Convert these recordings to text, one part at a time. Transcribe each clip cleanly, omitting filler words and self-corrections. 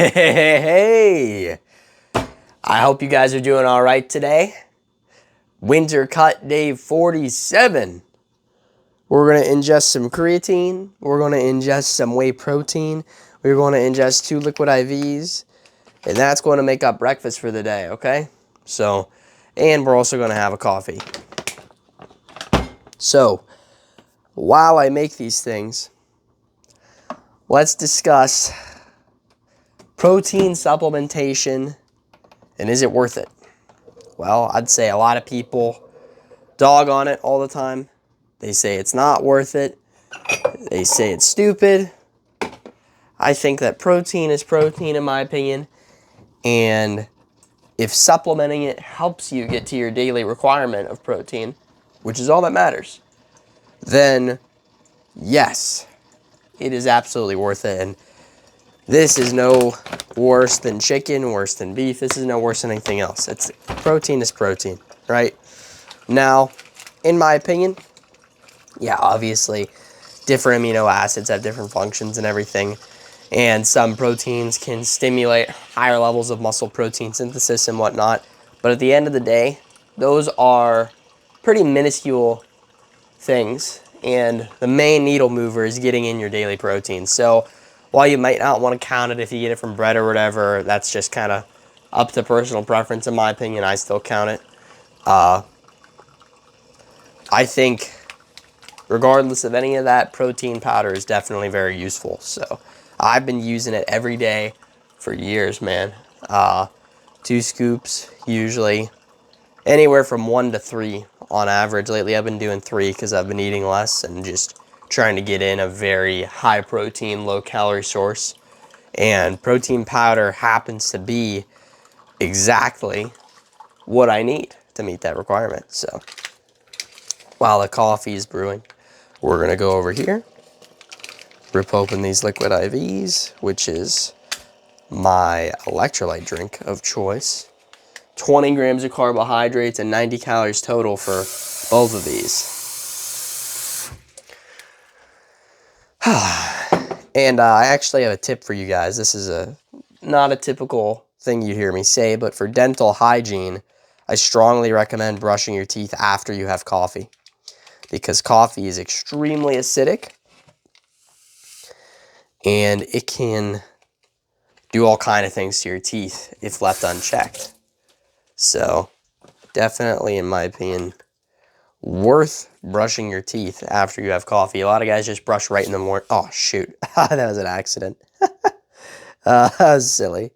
Hey, I hope you guys are doing all right today. Winter cut day 47. We're going to ingest some creatine. We're going to ingest some whey protein. We're going to ingest 2 liquid IVs. And that's going to make up breakfast for the day, okay? So, and we're also going to have a coffee. So, while I make these things, let's discuss protein supplementation and is it worth it? Well, I'd say a lot of people dog on it all the time. They say it's not worth it. They say it's stupid. I think that protein is protein in my opinion. And if supplementing it helps you get to your daily requirement of protein, which is all that matters, then yes, it is absolutely worth it. And this is no worse than chicken, worse than beef. This is no worse than anything else. Protein is protein, right? Now, in my opinion, yeah, obviously, different amino acids have different functions and everything. And some proteins can stimulate higher levels of muscle protein synthesis and whatnot. But at the end of the day, those are pretty minuscule things. And the main needle mover is getting in your daily protein. So while you might not want to count it if you get it from bread or whatever, that's just kind of up to personal preference. In my opinion, I still count it. I think regardless of any of that, protein powder is definitely very useful. So I've been using it every day for years, man. 2 scoops, usually. Anywhere from 1 to 3 on average. Lately I've been doing 3 because I've been eating less and just trying to get in a very high protein, low calorie source. And protein powder happens to be exactly what I need to meet that requirement. So while the coffee is brewing, we're going to go over here, rip open these liquid IVs, which is my electrolyte drink of choice. 20 grams of carbohydrates and 90 calories total for both of these. And I actually have a tip for you guys. This is not a typical thing you hear me say, but for dental hygiene, I strongly recommend brushing your teeth after you have coffee, because coffee is extremely acidic and it can do all kind of things to your teeth if left unchecked. So definitely, in my opinion, worth brushing your teeth after you have coffee. A lot of guys just brush right in the morning. Oh, shoot. That was an accident. That was silly.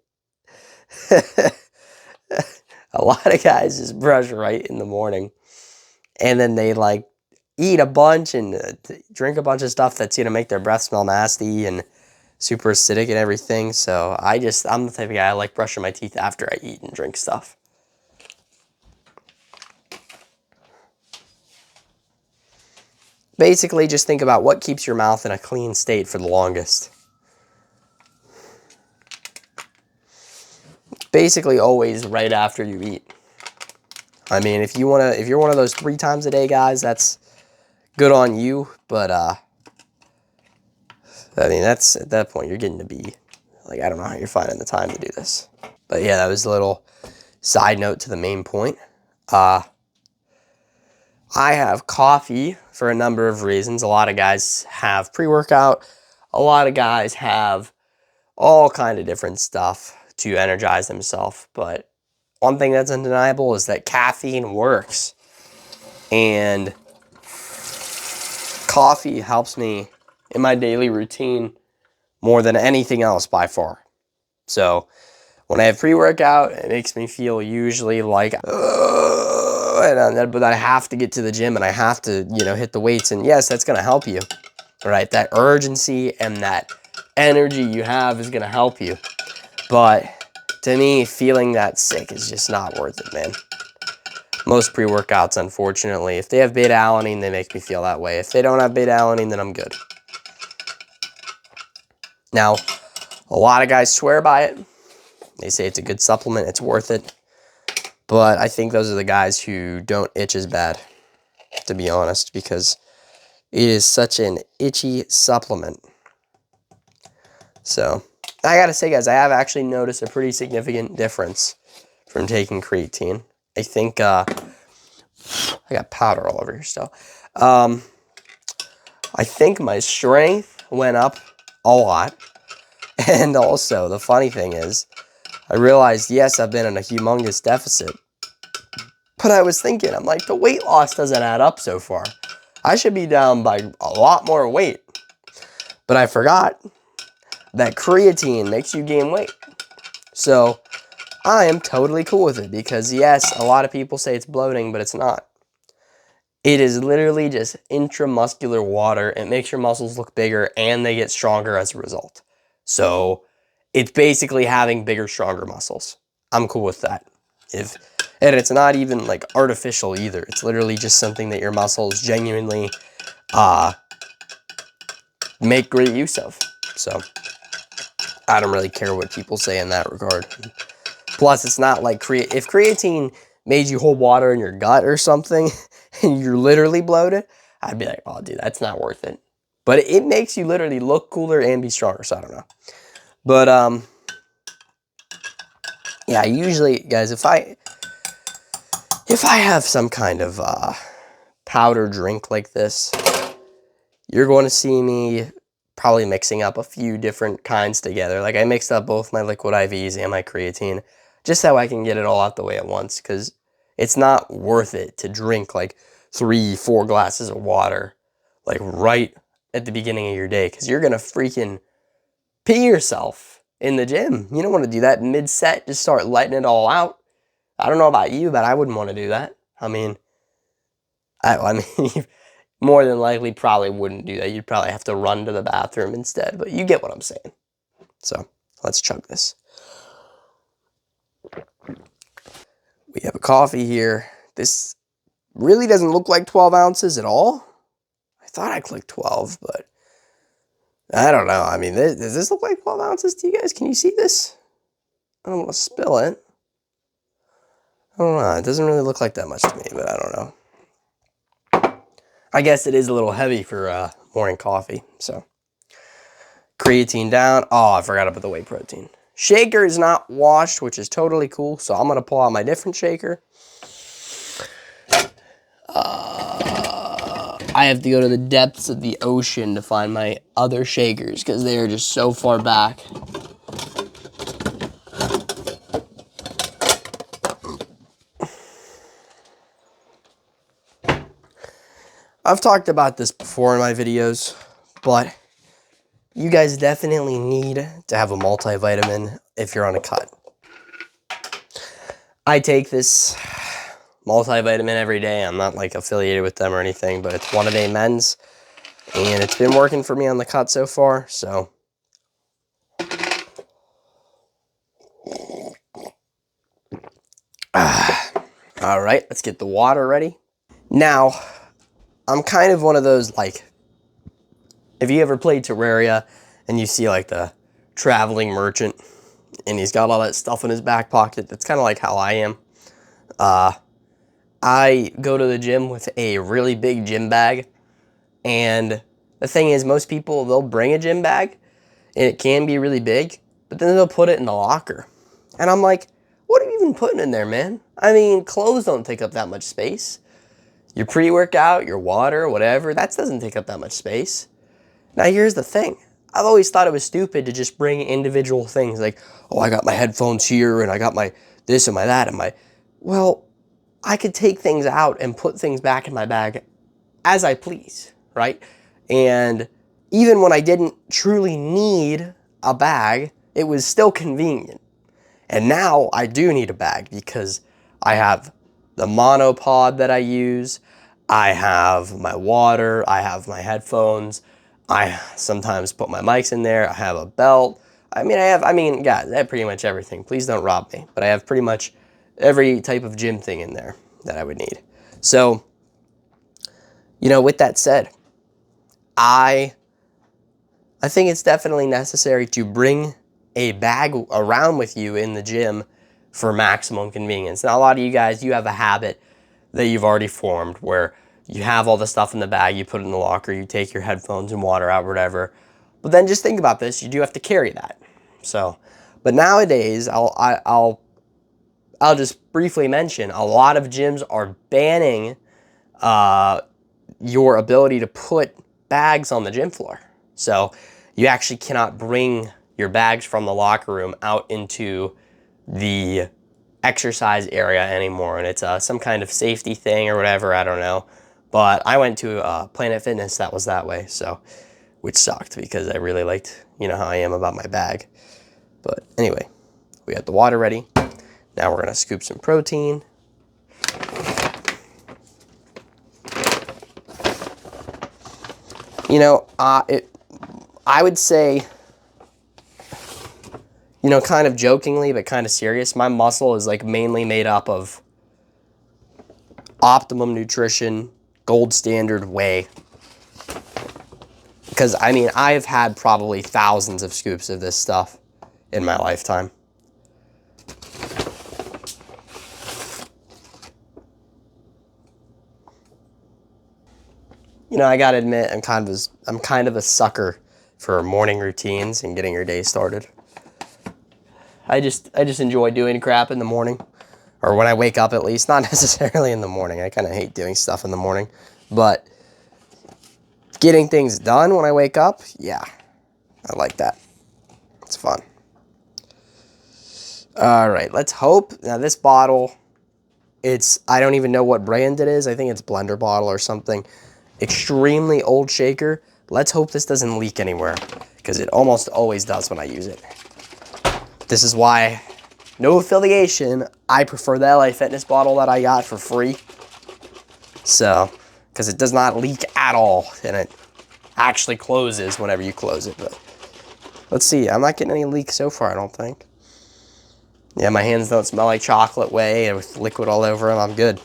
A lot of guys just brush right in the morning. And then they, like, eat a bunch and drink a bunch of stuff that's going to make their breath smell nasty and super acidic and everything. So I'm the type of guy, I like brushing my teeth after I eat and drink stuff. Basically, just think about what keeps your mouth in a clean state for the longest. Basically, always right after you eat. I mean, if you're one of those 3 times a day guys, that's good on you. But I mean, that's at that point you're getting to be like, I don't know how you're finding the time to do this. But yeah, that was a little side note to the main point. I have coffee for a number of reasons. A lot of guys have pre-workout. A lot of guys have all kind of different stuff to energize themselves. But one thing that's undeniable is that caffeine works. And coffee helps me in my daily routine more than anything else by far. So when I have pre-workout, it makes me feel usually like, but I have to get to the gym and I have to, hit the weights. And yes, that's going to help you, right? That urgency and that energy you have is going to help you. But to me, feeling that sick is just not worth it, man. Most pre-workouts, unfortunately, if they have beta-alanine, they make me feel that way. If they don't have beta-alanine, then I'm good. Now, a lot of guys swear by it. They say it's a good supplement, it's worth it. But I think those are the guys who don't itch as bad, to be honest, because it is such an itchy supplement. So, I gotta say, guys, I have actually noticed a pretty significant difference from taking creatine. I think, I got powder all over here still. I think my strength went up a lot. And also, the funny thing is, I realized, yes, I've been in a humongous deficit. But I was thinking, I'm like, the weight loss doesn't add up so far. I should be down by a lot more weight. But I forgot that creatine makes you gain weight. So I am totally cool with it because, yes, a lot of people say it's bloating, but it's not. It is literally just intramuscular water. It makes your muscles look bigger and they get stronger as a result. So it's basically having bigger, stronger muscles. I'm cool with that. And it's not even like artificial either. It's literally just something that your muscles genuinely make great use of. So I don't really care what people say in that regard. Plus, it's not like if creatine made you hold water in your gut or something and you're literally bloated, I'd be like, oh, dude, that's not worth it. But it makes you literally look cooler and be stronger, so I don't know. But, yeah, usually, guys, if I have some kind of powder drink like this, you're going to see me probably mixing up a few different kinds together. Like, I mixed up both my liquid IVs and my creatine, just so I can get it all out the way at once, because it's not worth it to drink like 3-4 glasses of water, like right at the beginning of your day, because you're going to freaking pee yourself in the gym. You don't want to do that mid-set, just start letting it all out. I don't know about you, but I wouldn't want to do that. I mean, more than likely probably wouldn't do that. You'd probably have to run to the bathroom instead, but you get what I'm saying. So let's chug this. We have a coffee here. This really doesn't look like 12 ounces at all. I thought I clicked 12, but I don't know. I mean, does this look like 12 ounces to you guys? Can you see this? I don't want to spill it. I don't know. It doesn't really look like that much to me, but I don't know. I guess it is a little heavy for morning coffee. So creatine down. Oh, I forgot about the whey protein. Shaker is not washed, which is totally cool. So I'm going to pull out my different shaker. I have to go to the depths of the ocean to find my other shakers because they are just so far back. I've talked about this before in my videos, but you guys definitely need to have a multivitamin if you're on a cut. I take this multivitamin every day. I'm not like affiliated with them or anything, but it's One A Day Men's, and it's been working for me on the cut so far, so. All right, let's get the water ready. Now, I'm kind of one of those, like, if you ever played Terraria and you see like the traveling merchant and he's got all that stuff in his back pocket, that's kind of like how I am. I go to the gym with a really big gym bag, and the thing is, most people, they'll bring a gym bag and it can be really big, but then they'll put it in the locker. And I'm like, what are you even putting in there, man? I mean, clothes don't take up that much space. Your pre-workout, your water, whatever, that doesn't take up that much space. Now, here's the thing. I've always thought it was stupid to just bring individual things like, oh, I got my headphones here and I got my this and my that and my... Well, I could take things out and put things back in my bag as I please, right? And even when I didn't truly need a bag, it was still convenient. And now I do need a bag because I have the monopod that I use, I have my water, I have my headphones, I sometimes put my mics in there, I have a belt. Guys, I have pretty much everything. Please don't rob me. But I have pretty much every type of gym thing in there that I would need. So, with that said, I think it's definitely necessary to bring a bag around with you in the gym for maximum convenience. Now, a lot of you guys, you have a habit that you've already formed where you have all the stuff in the bag, you put it in the locker, you take your headphones and water out, whatever. But then just think about this, you do have to carry that. So, but nowadays, I'll just briefly mention a lot of gyms are banning your ability to put bags on the gym floor. So you actually cannot bring your bags from the locker room out into the exercise area anymore, and it's some kind of safety thing or whatever, I don't know. But I went to Planet Fitness that was that way, so, which sucked because I really liked, you know, how I am about my bag. But anyway, we got the water ready. Now we're gonna scoop some protein. You know, I would say, you know, kind of jokingly, but kind of serious, my muscle is like mainly made up of optimum nutrition, gold standard whey. Because, I mean, I've had probably thousands of scoops of this stuff in my lifetime. You know, I gotta admit, I'm kind of a sucker for morning routines and getting your day started. I just enjoy doing crap in the morning, or when I wake up at least. Not necessarily in the morning. I kind of hate doing stuff in the morning, but getting things done when I wake up, yeah, I like that. It's fun. All right, let's hope. Now this bottle, I don't even know what brand it is. I think it's Blender Bottle or something. Extremely old shaker. Let's hope this doesn't leak anywhere, because it almost always does when I use it. This is why, no affiliation, I prefer the LA Fitness bottle that I got for free. So, because it does not leak at all, and it actually closes whenever you close it. But let's see, I'm not getting any leaks so far, I don't think. Yeah, my hands don't smell like chocolate whey and with liquid all over them. I'm good.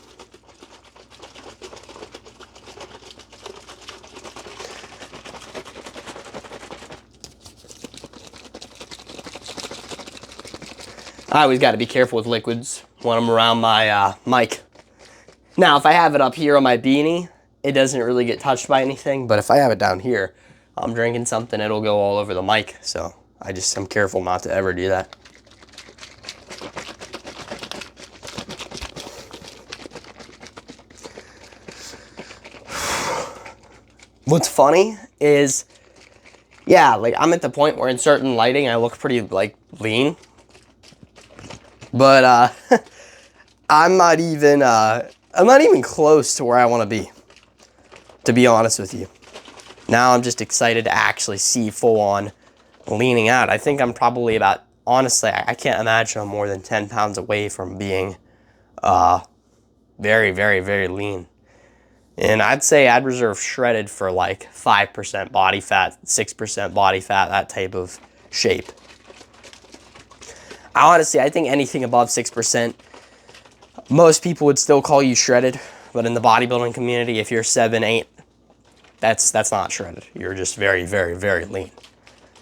I always got to be careful with liquids when I'm around my mic. Now, if I have it up here on my beanie, it doesn't really get touched by anything. But if I have it down here, I'm drinking something, it'll go all over the mic. So I'm careful not to ever do that. What's funny is, yeah, like I'm at the point where in certain lighting I look pretty like lean. But I'm not even close to where I want to be honest with you. Now I'm just excited to actually see full on leaning out. I think I'm probably about, honestly, I can't imagine I'm more than 10 pounds away from being very, very, very lean. And I'd say I'd reserve shredded for like 5% body fat, 6% body fat, that type of shape. Honestly, I think anything above 6%, most people would still call you shredded. But in the bodybuilding community, if you're 7, 8, that's not shredded. You're just very, very, very lean.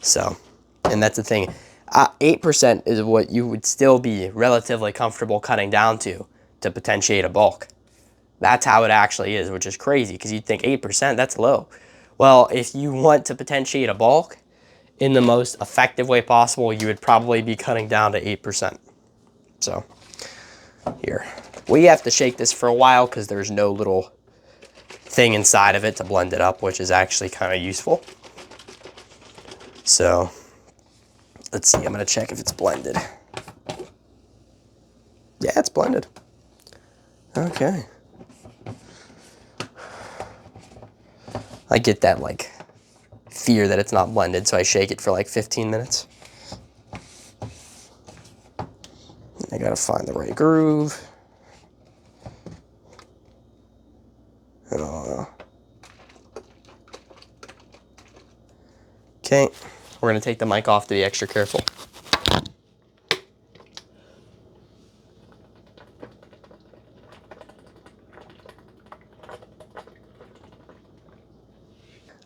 So, and that's the thing. 8% is what you would still be relatively comfortable cutting down to potentiate a bulk. That's how it actually is, which is crazy because you'd think 8%, that's low. Well, if you want to potentiate a bulk in the most effective way possible, you would probably be cutting down to 8%. So, here. We have to shake this for a while because there's no little thing inside of it to blend it up, which is actually kind of useful. So, let's see. I'm going to check if it's blended. Yeah, it's blended. Okay. I get that, like, fear that it's not blended, so I shake it for like 15 minutes. I gotta find the right groove. Okay, we're gonna take the mic off to be extra careful.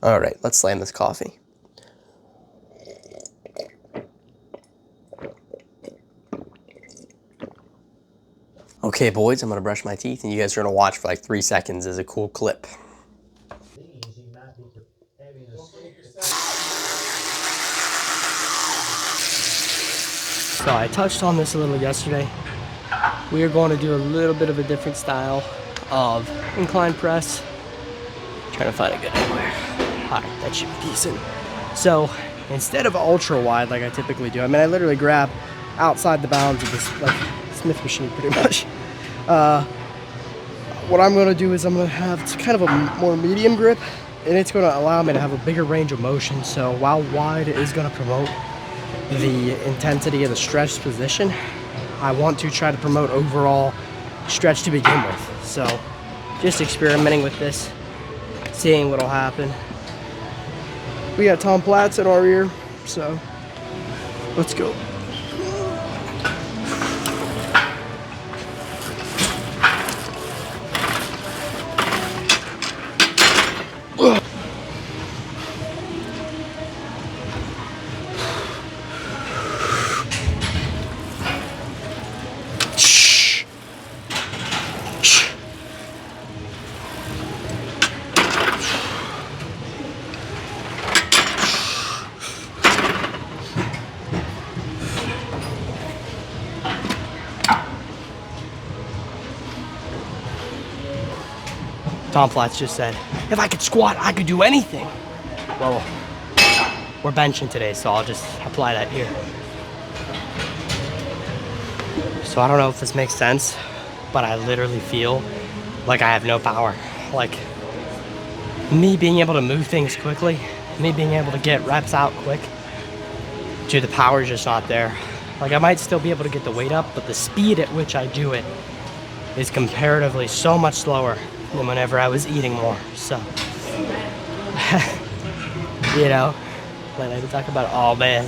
All right, let's slam this coffee. Okay, boys, I'm gonna brush my teeth, and you guys are gonna watch for like 3 seconds as a cool clip. So I touched on this a little yesterday. We are going to do a little bit of a different style of incline press. Trying to find a good anywhere. Alright, that should be decent. So instead of ultra wide like I typically do, I mean I literally grab outside the bounds of this like Smith machine pretty much. What I'm going to do is I'm going to have kind of a more medium grip, and it's going to allow me to have a bigger range of motion. So while wide is going to promote the intensity of the stretch position, I want to try to promote overall stretch to begin with. So just experimenting with this, seeing what'll happen. We got Tom Platz in our ear, so let's go. Tom Platz just said, if I could squat, I could do anything. Well, we're benching today, so I'll just apply that here. So I don't know if this makes sense, but I literally feel like I have no power. Like, me being able to move things quickly, me being able to get reps out quick, dude, the power is just not there. Like, I might still be able to get the weight up, but the speed at which I do it is comparatively so much slower than whenever I was eating more. So, you know, like I talk about, oh man,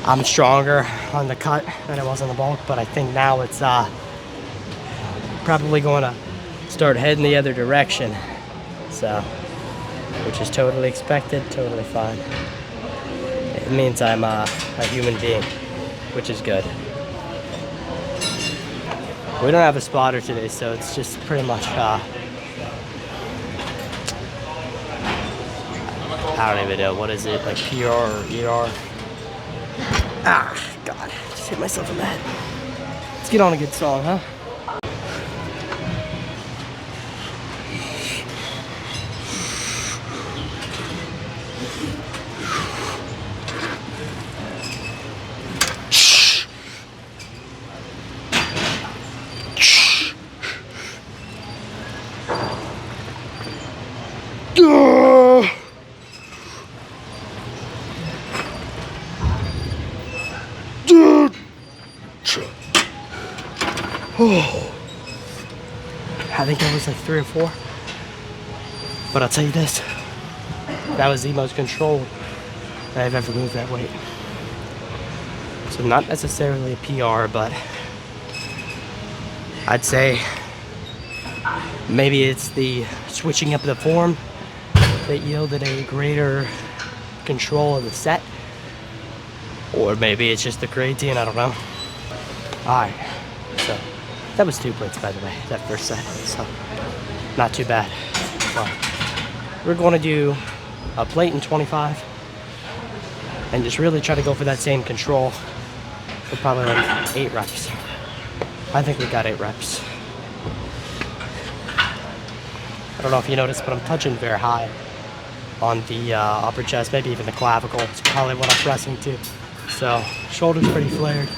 I'm stronger on the cut than I was on the bulk, but I think now it's probably going to start heading the other direction. So, which is totally expected, totally fine. It means I'm a human being, which is good. We don't have a spotter today, so it's just pretty much, I don't even know, what is it, like PR or ER? Ah, God, just hit myself in the head. Let's get on a good song, huh? I think that was like 3 or 4. But I'll tell you this, that was the most controlled I've ever moved that weight. So not necessarily a PR, but I'd say maybe it's the switching up the form that yielded a greater control of the set. Or maybe it's just the creatine, I don't know. Alright, so that was 2 plates, by the way, that first set, so not too bad. Well, we're going to do a plate and 25 and just really try to go for that same control for probably like 8 reps. I think we got 8 reps. I don't know if you noticed, but I'm touching very high on the upper chest, maybe even the clavicle. It's probably what I'm pressing to. So, shoulder's pretty flared,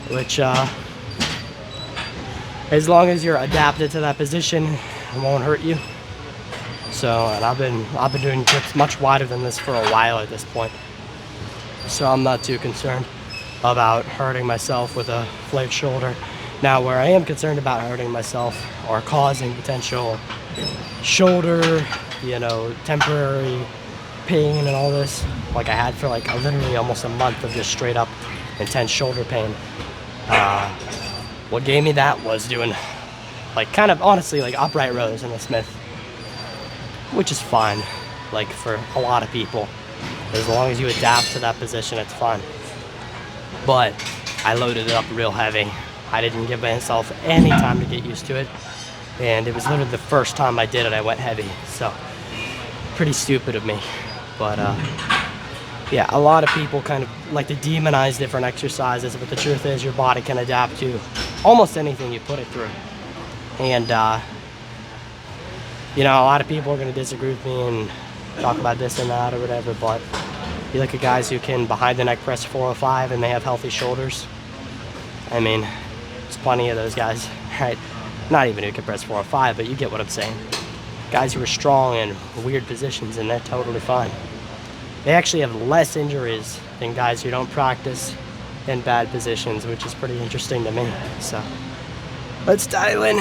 which as long as you're adapted to that position, it won't hurt you. So, and I've been doing grips much wider than this for a while at this point. So I'm not too concerned about hurting myself with a flared shoulder. Now, where I am concerned about hurting myself or causing potential shoulder, you know, temporary pain and all this, like I had for like literally almost a month of just straight up intense shoulder pain. What gave me that was doing like kind of honestly like upright rows in the Smith, which is fine, like for a lot of people. As long as you adapt to that position, it's fine. But I loaded it up real heavy. I didn't give myself any time to get used to it. And it was literally the first time I did it, I went heavy. So, pretty stupid of me. But Yeah, a lot of people kind of like to demonize different exercises, but the truth is your body can adapt to almost anything you put it through. And, you know, a lot of people are going to disagree with me and talk about this and that or whatever, but you look at guys who can behind the neck press 405 and they have healthy shoulders. I mean, there's plenty of those guys, right? Not even who can press 405, but you get what I'm saying. Guys who are strong in weird positions, and they're totally fine. They actually have less injuries than guys who don't practice in bad positions, which is pretty interesting to me. So let's dial in.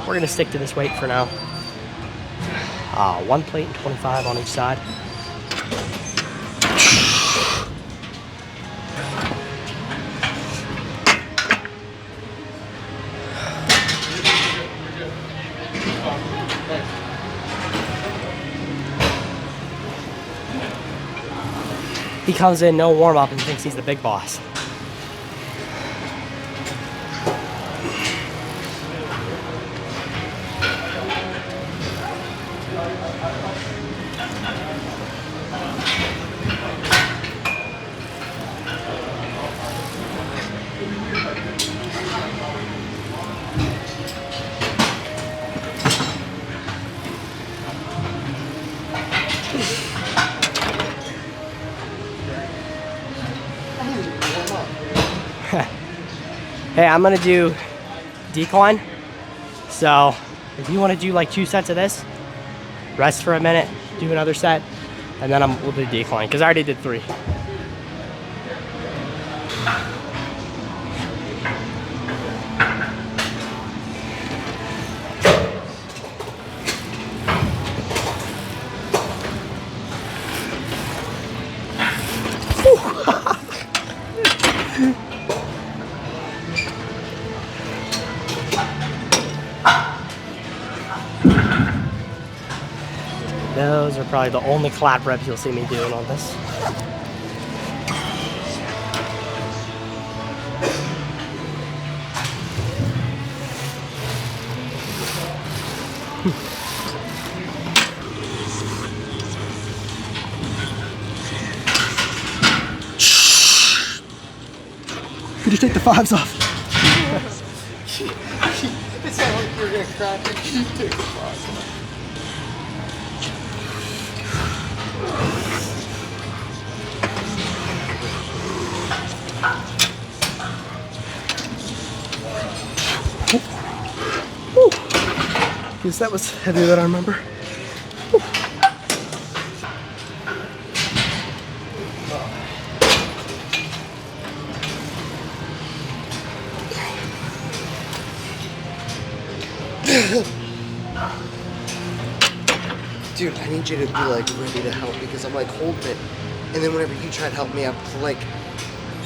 We're gonna stick to this weight for now. One plate and 25 on each side. He comes in, no warm up, and thinks he's the big boss. Hey, I'm gonna do decline. So if you wanna do like 2 sets of this, rest for a minute, do another set, and then we'll do decline, because I already did 3. Those are probably the only clap reps you'll see me doing on this. Could you take the 5s off? It sounded like you were gonna crack it. You take the 5s off. Because that was heavier than I remember. Dude, I need you to be like ready to help because I'm like holding it, and then whenever you try to help me, I'm like,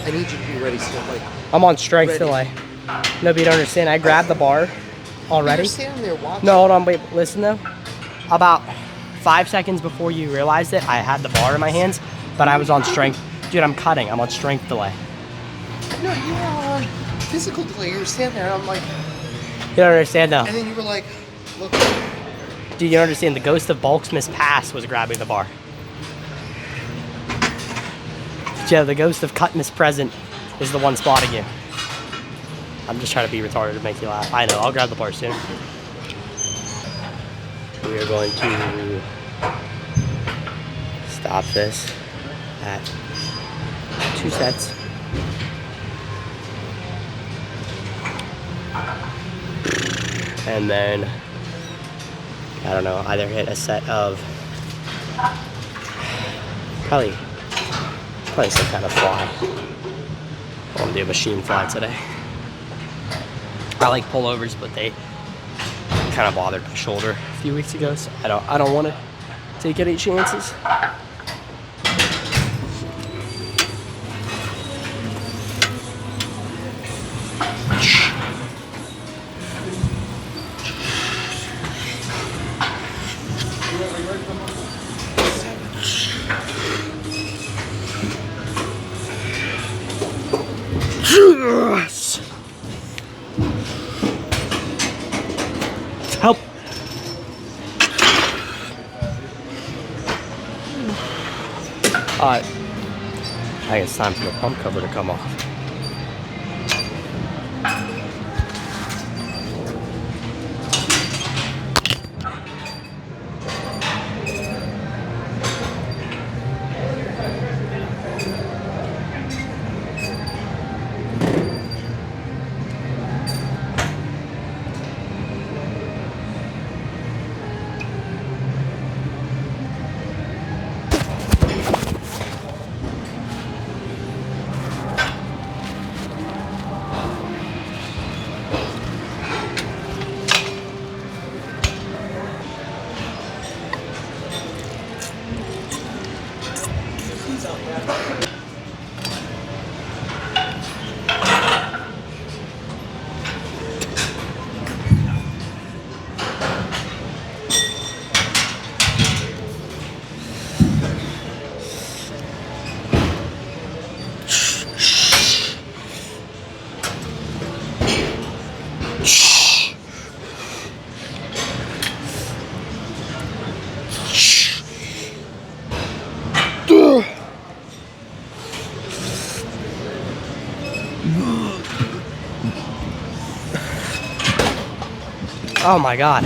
I need you to be ready. So like, I'm on strength ready. delay. No, but you don't understand. I grabbed the bar already. You're standing there watching. No, hold on, wait, listen though. About 5 seconds before you realized it, I had the bar in my hands, but I was on strength. Dude, I'm cutting. I'm on strength delay. No, you were on physical delay. You were standing there, and I'm like, You don't understand though. and then you were like, look. Dude, you don't understand. The ghost of Bulksmith's Pass was grabbing the bar. Yeah, the ghost of Cutmas Present is the one spotting you. I'm just trying to be retarded to make you laugh. I know, I'll grab the bar soon. We are going to stop this at 2 sets. And then, I don't know, either hit a set of probably some kind of fly. I'm gonna do a machine fly today. I like pullovers, but they kind of bothered my shoulder a few weeks ago, so I don't want to take any chances. Yes. Help. Alright. I think it's time for the pump cover to come off. Oh my god.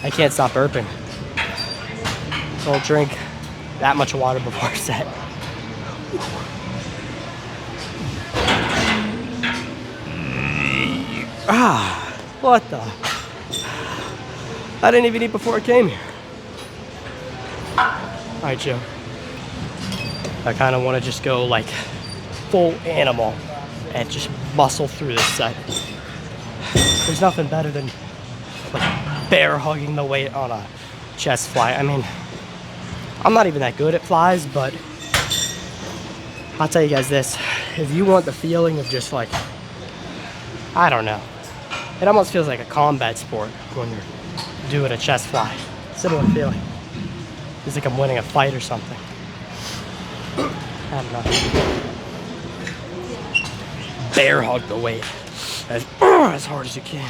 I can't stop burping. Don't drink that much water before set. Ah, what the? I didn't even eat before I came here. Alright, Joe. I kind of want to just go like full animal and just muscle through this set. There's nothing better than like bear hugging the weight on a chest fly. I mean, I'm not even that good at flies, but I'll tell you guys this. If you want the feeling of just like, I don't know, it almost feels like a combat sport when you're doing a chest fly. Similar feeling. It's like I'm winning a fight or something. I don't know. Bear hug the weight as hard as you can.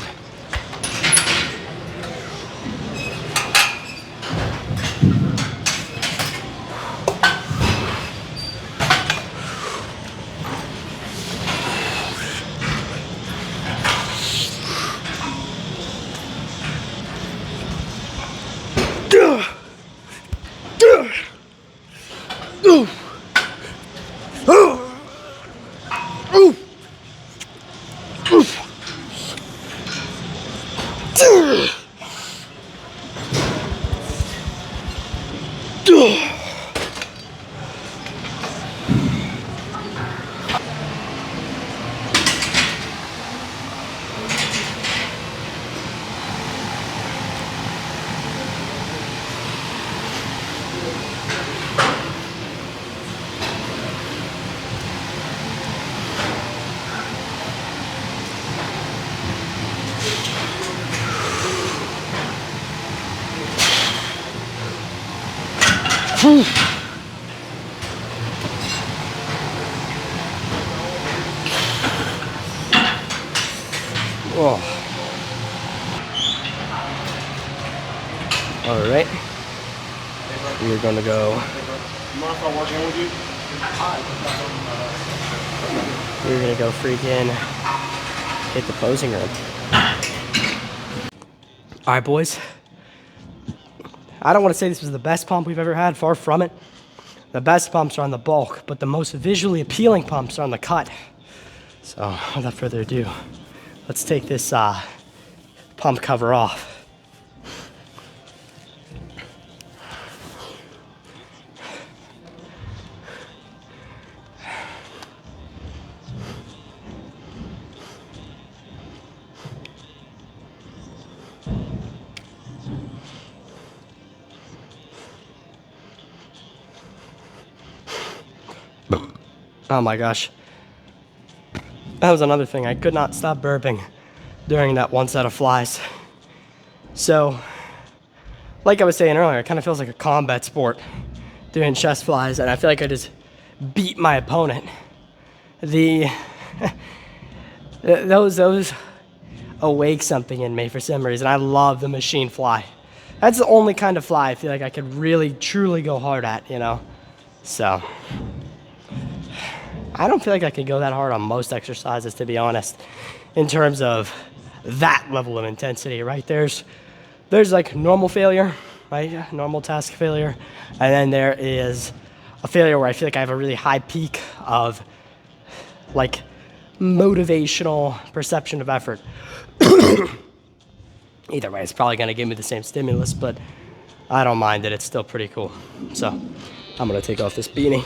Oh. All right. We're gonna go. We're gonna go freaking hit the posing room. All right, boys. I don't want to say this was the best pump we've ever had. Far from it. The best pumps are on the bulk, but the most visually appealing pumps are on the cut. So without further ado, let's take this pump cover off. Oh my gosh. That was another thing. I could not stop burping during that one set of flies. So, like I was saying earlier, it kind of feels like a combat sport doing chest flies, and I feel like I just beat my opponent. Those awake something in me for some reason. I love the machine fly. That's the only kind of fly I feel like I could really, truly go hard at, you know? So, I don't feel like I could go that hard on most exercises, to be honest, in terms of that level of intensity, right? There's like normal failure, right? Normal task failure. And then there is a failure where I feel like I have a really high peak of like motivational perception of effort. Either way, it's probably going to give me the same stimulus, but I don't mind it. It's still pretty cool. So I'm going to take off this beanie.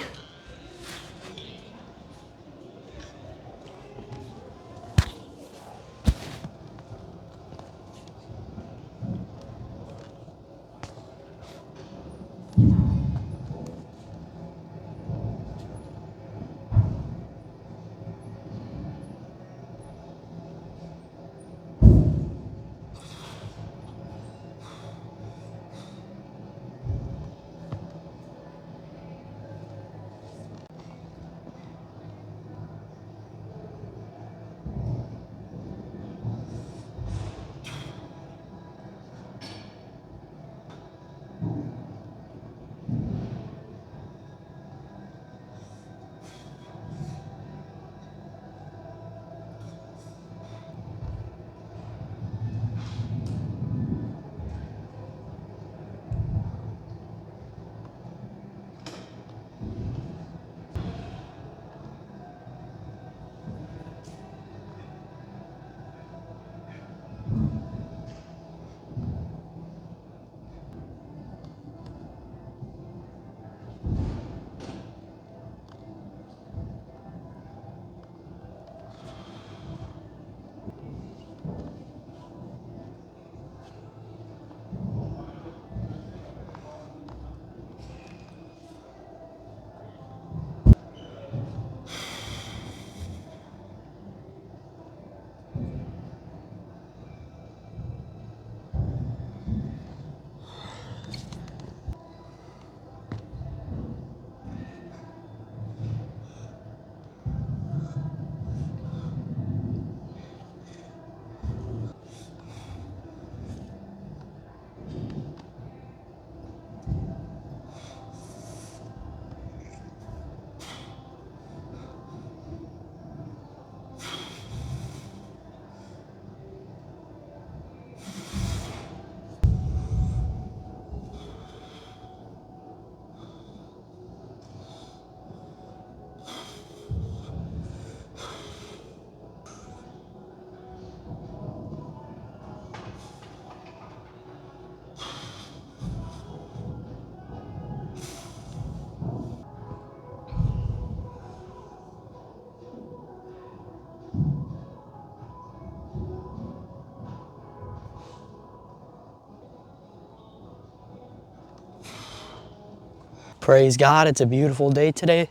Praise God, it's a beautiful day today.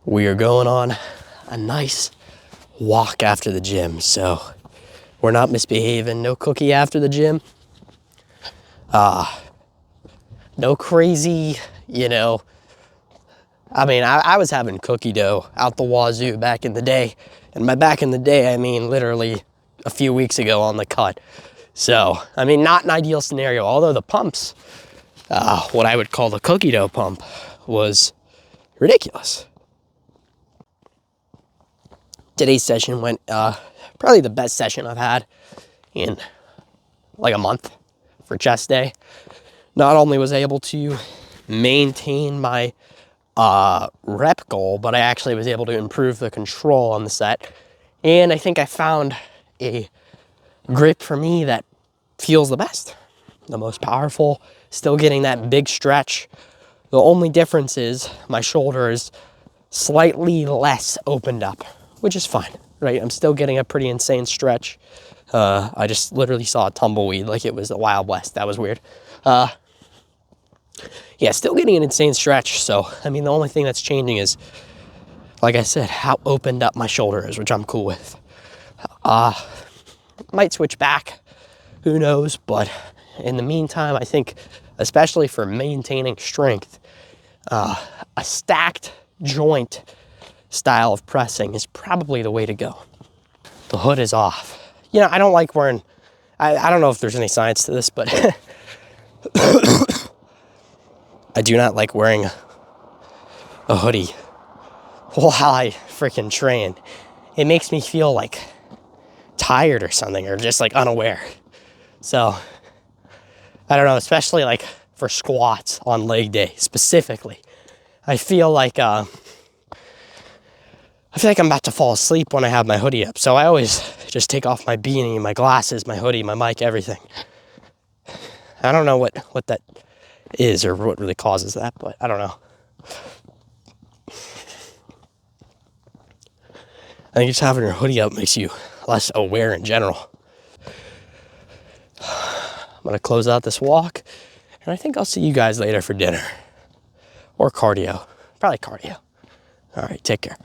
We are going on a nice walk after the gym, so we're not misbehaving. No cookie after the gym. No crazy, you know. I mean, I was having cookie dough out the wazoo back in the day. And by back in the day, I mean literally a few weeks ago on the cut. So, I mean, not an ideal scenario, although the pumps, what I would call the cookie dough pump, was ridiculous. Today's session went probably the best session I've had in like a month for chest day. Not only was I able to maintain my rep goal, but I actually was able to improve the control on the set. And I think I found a grip for me that feels the best, the most powerful, still getting that big stretch. The only difference is my shoulder is slightly less opened up, which is fine, right? I'm still getting a pretty insane stretch. I just literally saw a tumbleweed like it was the Wild West. That was weird. Yeah, still getting an insane stretch. So, I mean, the only thing that's changing is, like I said, how opened up my shoulder is, which I'm cool with. Might switch back, who knows? But in the meantime, I think, especially for maintaining strength, a stacked joint style of pressing is probably the way to go. The hood is off. You know, I don't like wearing, I don't know if there's any science to this, but I do not like wearing a hoodie while I freaking train. It makes me feel like tired or something, or just like unaware. So, I don't know, especially like for squats on leg day specifically. I feel like I'm about to fall asleep when I have my hoodie up. So I always just take off my beanie, my glasses, my hoodie, my mic, everything. I don't know what that is or what really causes that, but I don't know. I think just having your hoodie up makes you less aware in general. I'm gonna close out this walk, and I think I'll see you guys later for dinner. Or cardio. Probably cardio. All right, take care.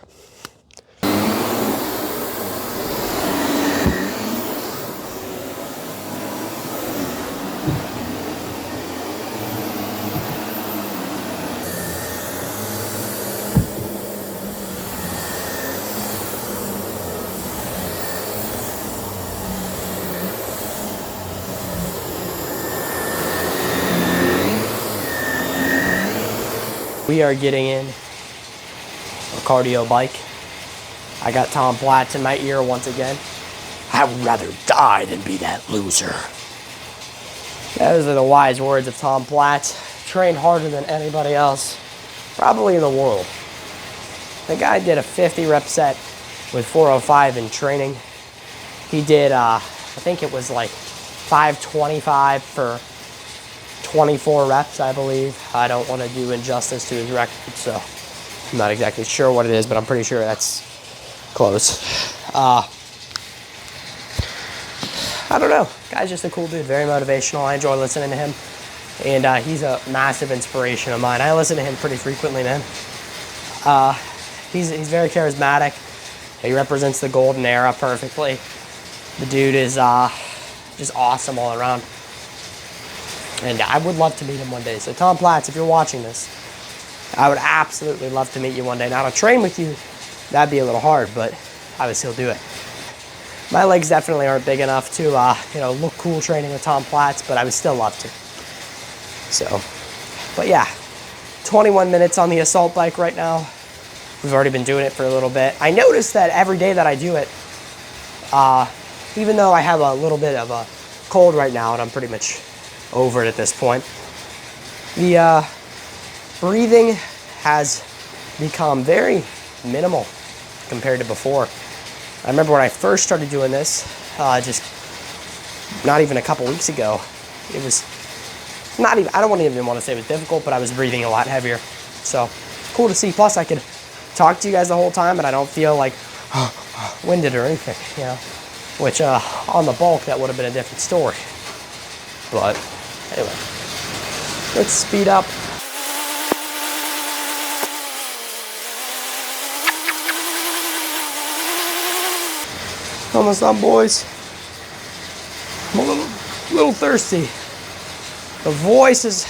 We are getting in a cardio bike. I got Tom Platz in my ear once again. I would rather die than be that loser. Those are the wise words of Tom Platz. Train harder than anybody else, probably in the world. The guy did a 50 rep set with 405 in training. He did, I think it was like 525 for 24 reps, I believe. I don't want to do injustice to his record, so I'm not exactly sure what it is, but I'm pretty sure that's close. I don't know. Guy's just a cool dude, very motivational. I enjoy listening to him, and he's a massive inspiration of mine. I listen to him pretty frequently, man. He's very charismatic. He represents the golden era perfectly. The dude is just awesome all around. And I would love to meet him one day. So Tom Platz, if you're watching this, I would absolutely love to meet you one day. Now to train with you, that'd be a little hard, but I would still do it. My legs definitely aren't big enough to look cool training with Tom Platz, but I would still love to. So, but yeah, 21 minutes on the assault bike right now. We've already been doing it for a little bit. I noticed that every day that I do it, even though I have a little bit of a cold right now, and I'm pretty much over it at this point, the breathing has become very minimal compared to before. I remember when I first started doing this, just not even a couple weeks ago, it was not even, I don't even want to say it was difficult, but I was breathing a lot heavier. So cool to see. Plus I could talk to you guys the whole time and I don't feel like winded or anything, which on the bulk, that would have been a different story. But anyway, let's speed up. Almost done, boys. I'm a little thirsty. The voice is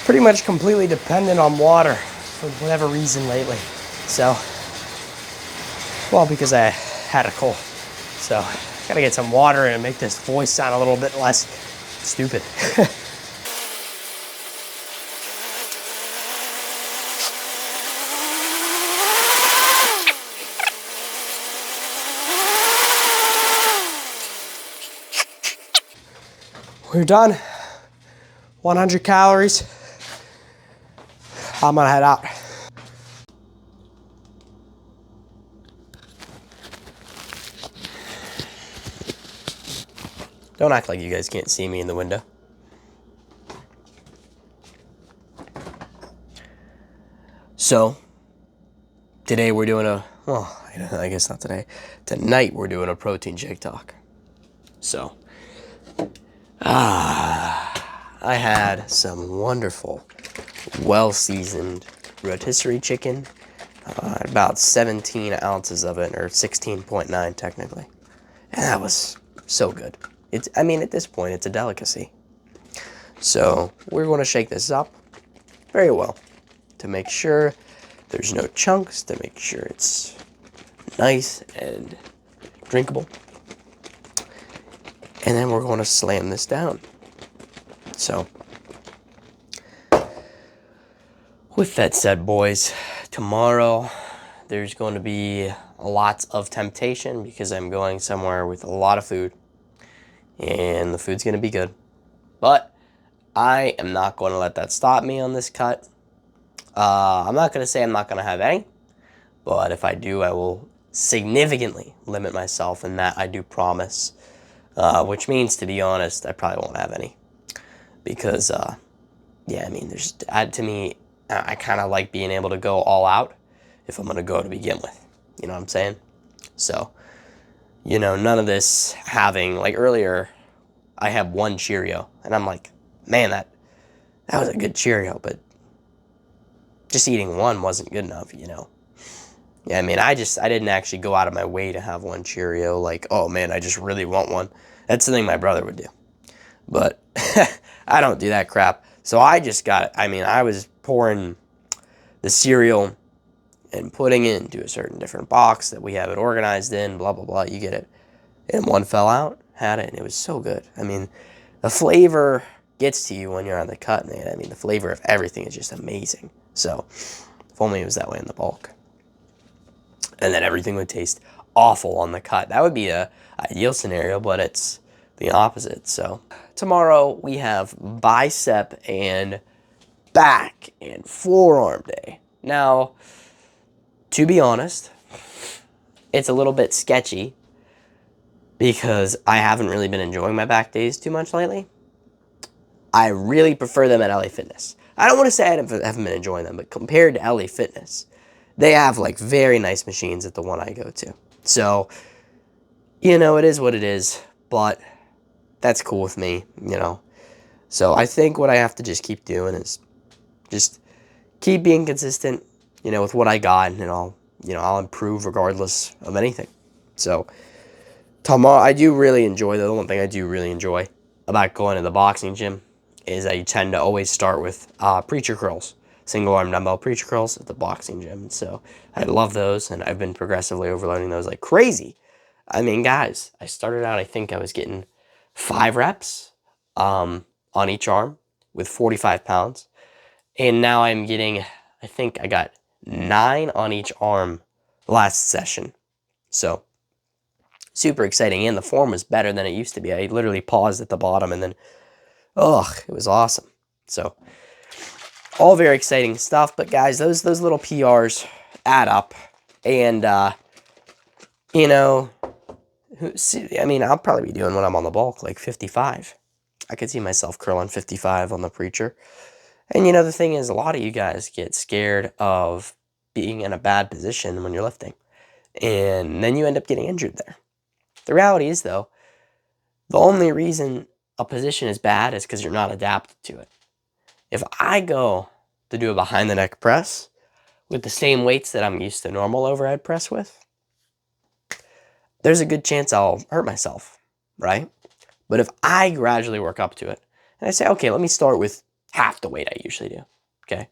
pretty much completely dependent on water for whatever reason lately. So, well, because I had a cold. So, gotta get some water and make this voice sound a little bit less stupid. We're done. 100 calories. I'm gonna head out. Don't act like you guys can't see me in the window. So, today we're doing I guess not today. Tonight we're doing a protein shake talk. So, I had some wonderful, well-seasoned rotisserie chicken. About 17 ounces of it, or 16.9 technically. And that was so good. I mean, at this point, it's a delicacy. So, we're going to shake this up very well to make sure there's no chunks, to make sure it's nice and drinkable. And then we're going to slam this down. So, with that said, boys, tomorrow there's going to be lots of temptation because I'm going somewhere with a lot of food. And the food's going to be good. But I am not going to let that stop me on this cut. I'm not going to say I'm not going to have any. But if I do, I will significantly limit myself, and that I do promise. Which means, to be honest, I probably won't have any. Because, yeah, I mean, to me, I kind of like being able to go all out if I'm going to go to begin with. You know what I'm saying? So, you know, none of this having, like earlier, I had one Cheerio, and I'm like, man, that was a good Cheerio, but just eating one wasn't good enough, you know? Yeah, I mean, I didn't actually go out of my way to have one Cheerio, like, oh man, I just really want one. That's the thing my brother would do. But I don't do that crap. So I just I was pouring the cereal and putting it into a certain different box that we have it organized in, blah, blah, blah, you get it. And one fell out, had it, and it was so good. I mean, the flavor gets to you when you're on the cut, man. I mean, the flavor of everything is just amazing. So, if only it was that way in the bulk. And then everything would taste awful on the cut. That would be a ideal scenario, but it's the opposite. So, tomorrow we have bicep and back and forearm day. Now, to be honest, it's a little bit sketchy because I haven't really been enjoying my back days too much lately. I really prefer them at LA Fitness. I don't want to say I haven't been enjoying them, but compared to LA Fitness, they have like very nice machines at the one I go to. So, you know, it is what it is, but that's cool with me, you know. So I think what I have to just keep doing is just keep being consistent, you know, with what I got, and I'll improve regardless of anything. So tomorrow, I do really enjoy, the one thing I do really enjoy about going to the boxing gym is I tend to always start with preacher curls, single arm dumbbell preacher curls at the boxing gym. So I love those, and I've been progressively overloading those like crazy. I mean, guys, I started out, I think I was getting 5 reps on each arm with 45 pounds. And now I'm getting, I think I got 9 on each arm last session. So super exciting, and the form was better than it used to be. I literally paused at the bottom, and then, it was awesome. So all very exciting stuff. But guys, those little PRs add up, and you know, I mean, I'll probably be doing when I'm on the bulk like 55. I could see myself curling 55 on the preacher. And you know, the thing is, a lot of you guys get scared of being in a bad position when you're lifting, and then you end up getting injured there. The reality is, though, the only reason a position is bad is because you're not adapted to it. If I go to do a behind the neck press with the same weights that I'm used to normal overhead press with, there's a good chance I'll hurt myself, right? But if I gradually work up to it, and I say, okay, let me start with half the weight I usually do, okay?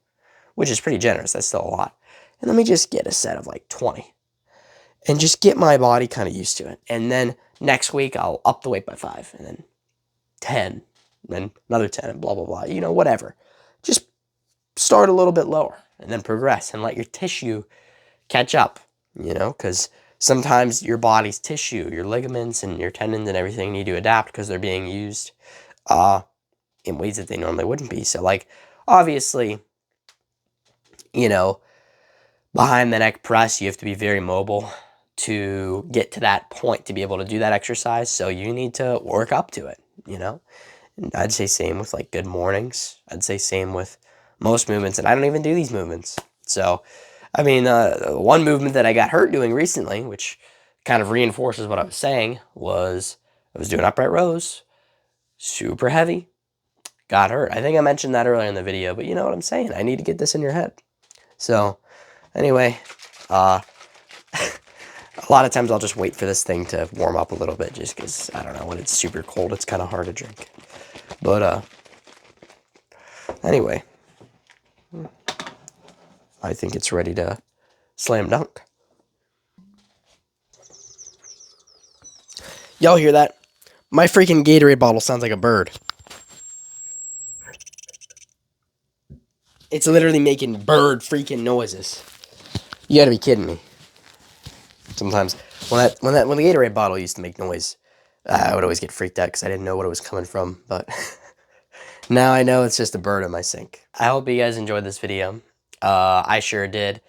Which is pretty generous, that's still a lot. And let me just get a set of like 20. And just get my body kind of used to it. And then next week, I'll up the weight by 5, and then 10, and then another 10, and blah, blah, blah. You know, whatever. Just start a little bit lower, and then progress, and let your tissue catch up, you know, because sometimes your body's tissue, your ligaments and your tendons and everything need to adapt because they're being used in ways that they normally wouldn't be. So, like, obviously, you know, behind the neck press, you have to be very mobile to get to that point to be able to do that exercise. So you need to work up to it, you know. And I'd say same with like good mornings. I'd say same with most movements, and I don't even do these movements. So, I mean, one movement that I got hurt doing recently, which kind of reinforces what I was saying, was I was doing upright rows, super heavy, got hurt. I think I mentioned that earlier in the video, but you know what I'm saying. I need to get this in your head. So, anyway, a lot of times I'll just wait for this thing to warm up a little bit just because, I don't know, when it's super cold, it's kind of hard to drink. But, anyway, I think it's ready to slam dunk. Y'all hear that? My freaking Gatorade bottle sounds like a bird. It's literally making bird freaking noises. You gotta be kidding me. Sometimes when the Gatorade bottle used to make noise, I would always get freaked out because I didn't know what it was coming from. But now I know it's just a bird in my sink. I hope you guys enjoyed this video. I sure did.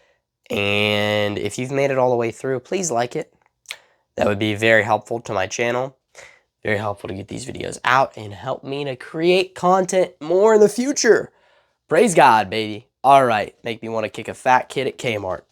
And if you've made it all the way through, please like it. That would be very helpful to my channel. Very helpful to get these videos out and help me to create content more in the future. Praise God, baby. All right, make me want to kick a fat kid at Kmart.